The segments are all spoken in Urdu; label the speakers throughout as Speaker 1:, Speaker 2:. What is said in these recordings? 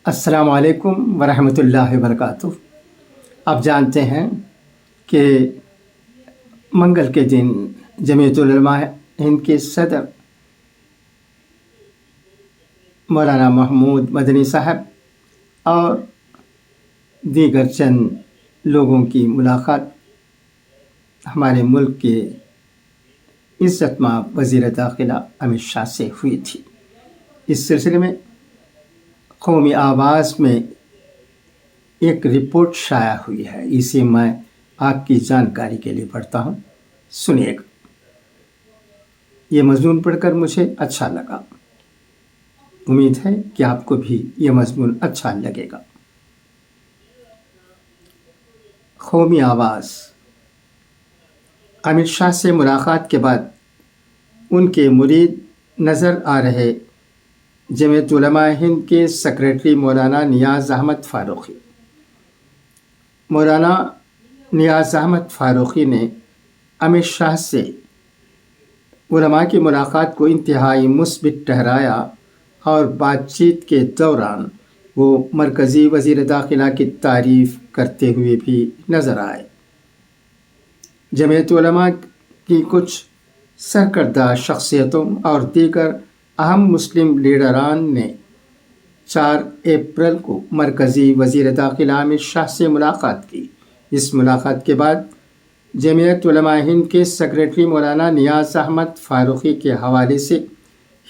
Speaker 1: السلام علیکم ورحمۃ اللہ وبرکاتہ۔ آپ جانتے ہیں کہ منگل کے دن جمعیت علماء ہند کے صدر مولانا محمود مدنی صاحب اور دیگر چند لوگوں کی ملاقات ہمارے ملک کے عزت مآب وزیر داخلہ امت شاہ سے ہوئی تھی۔ اس سلسلے میں قومی آواز میں ایک رپورٹ شائع ہوئی ہے، اسے میں آپ کی جانکاری کے لیے پڑھتا ہوں، سنیے گا۔ یہ مضمون پڑھ کر مجھے اچھا لگا، امید ہے کہ آپ کو بھی یہ مضمون اچھا لگے گا۔ قومی آواز۔ امت شاہ سے ملاقات کے بعد ان کے مرید نظر آ رہے جمعیت علماء ہند کے سیکریٹری مولانا نیاز احمد فاروقی۔ مولانا نیاز احمد فاروقی نے امت شاہ سے علماء کی ملاقات کو انتہائی مثبت ٹھہرایا اور بات چیت کے دوران وہ مرکزی وزیر داخلہ کی تعریف کرتے ہوئے بھی نظر آئے۔ جمعیت علماء کی کچھ سرکردہ شخصیتوں اور دیگر اہم مسلم لیڈران نے 4 اپریل کو مرکزی وزیر داخلہ امت شاہ سے ملاقات کی۔ اس ملاقات کے بعد جمعیت علماء ہند کے سیکریٹری مولانا نیاز احمد فاروقی کے حوالے سے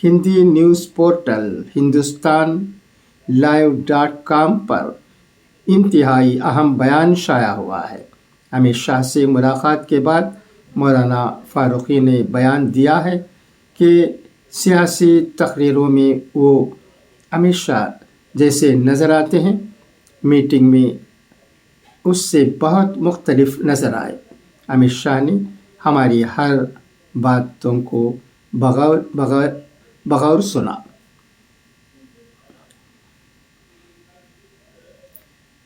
Speaker 1: Hindi news portal Hindustan live.com پر انتہائی اہم بیان شائع ہوا ہے۔ امت شاہ سے ملاقات کے بعد مولانا فاروقی نے بیان دیا ہے کہ سیاسی تقریروں میں وہ امت شاہ جیسے نظر آتے ہیں، میٹنگ میں اس سے بہت مختلف نظر آئے۔ امت شاہ نے ہماری ہر باتوں کو بغور سنا۔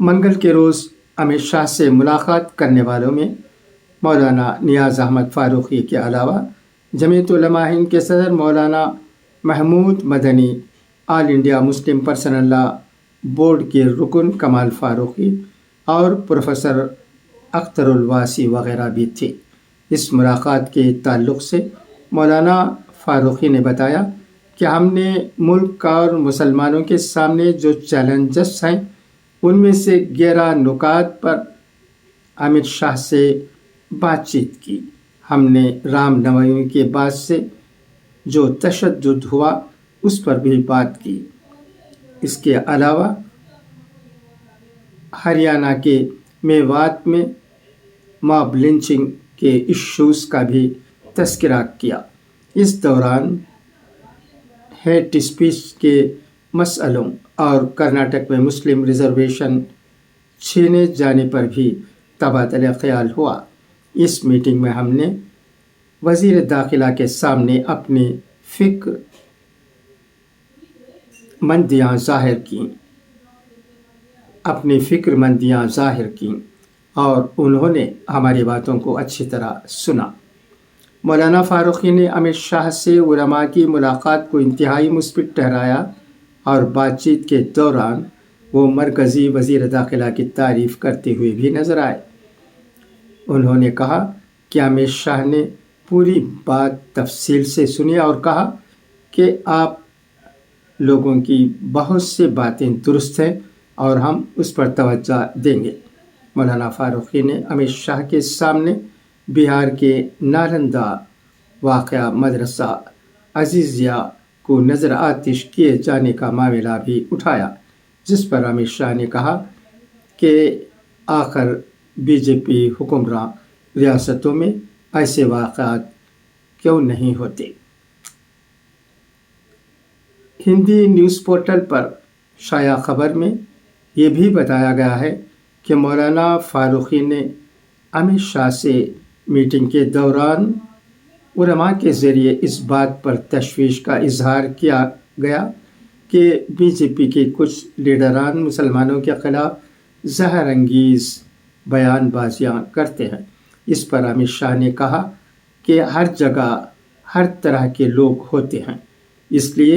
Speaker 1: منگل کے روز امت شاہ سے ملاقات کرنے والوں میں مولانا نیاز احمد فاروقی کے علاوہ جمعیت علماء ہند کے صدر Maulana Mahmood Madani, All India Muslim Personal Law Board کے رکن کمال فاروقی اور پروفیسر اختر الواسی وغیرہ بھی تھے۔ اس ملاقات کے تعلق سے مولانا فاروقی نے بتایا کہ ہم نے ملک اور مسلمانوں کے سامنے جو چیلنجز ہیں ان میں سے 11 نکات پر امت شاہ سے بات چیت کی۔ ہم نے رام نومی کے بعد سے جو تشدد ہوا اس پر بھی بات کی۔ اس کے علاوہ ہریانہ کے میوات میں ماب لنچنگ کے ایشوز کا بھی تذکرہ کیا۔ اس دوران ہیٹ اسپیچ کے مسئلوں اور کرناٹک میں مسلم ریزرویشن چھینے جانے پر بھی تبادلہ خیال ہوا۔ اس میٹنگ میں ہم نے وزیر داخلہ کے سامنے اپنی فکر مندیاں ظاہر کیں اور انہوں نے ہماری باتوں کو اچھی طرح سنا۔ مولانا فاروقی نے امت شاہ سے علماء کی ملاقات کو انتہائی مثبت ٹھہرایا اور بات چیت کے دوران وہ مرکزی وزیر داخلہ کی تعریف کرتے ہوئے بھی نظر آئے۔ انہوں نے کہا کہ امت شاہ نے پوری بات تفصیل سے سنی اور کہا کہ آپ لوگوں کی بہت سی باتیں درست ہیں اور ہم اس پر توجہ دیں گے۔ مولانا فاروقی نے امت شاہ کے سامنے بہار کے نالندہ واقع مدرسہ عزیزیہ کو نظر آتش کیے جانے کا معاملہ بھی اٹھایا، جس پر امت شاہ نے کہا کہ آخر بی جے پی حکمراں ریاستوں میں ایسے واقعات کیوں نہیں ہوتے۔ ہندی نیوز پورٹل پر شائع خبر میں یہ بھی بتایا گیا ہے کہ مولانا فاروقی نے امت شاہ سے میٹنگ کے دوران علماء کے ذریعے اس بات پر تشویش کا اظہار کیا گیا کہ بی جے پی کے کچھ لیڈران مسلمانوں کے خلاف زہر انگیز بیان بازیاں کرتے ہیں۔ اس پر امت شاہ نے کہا کہ ہر جگہ ہر طرح کے لوگ ہوتے ہیں، اس لیے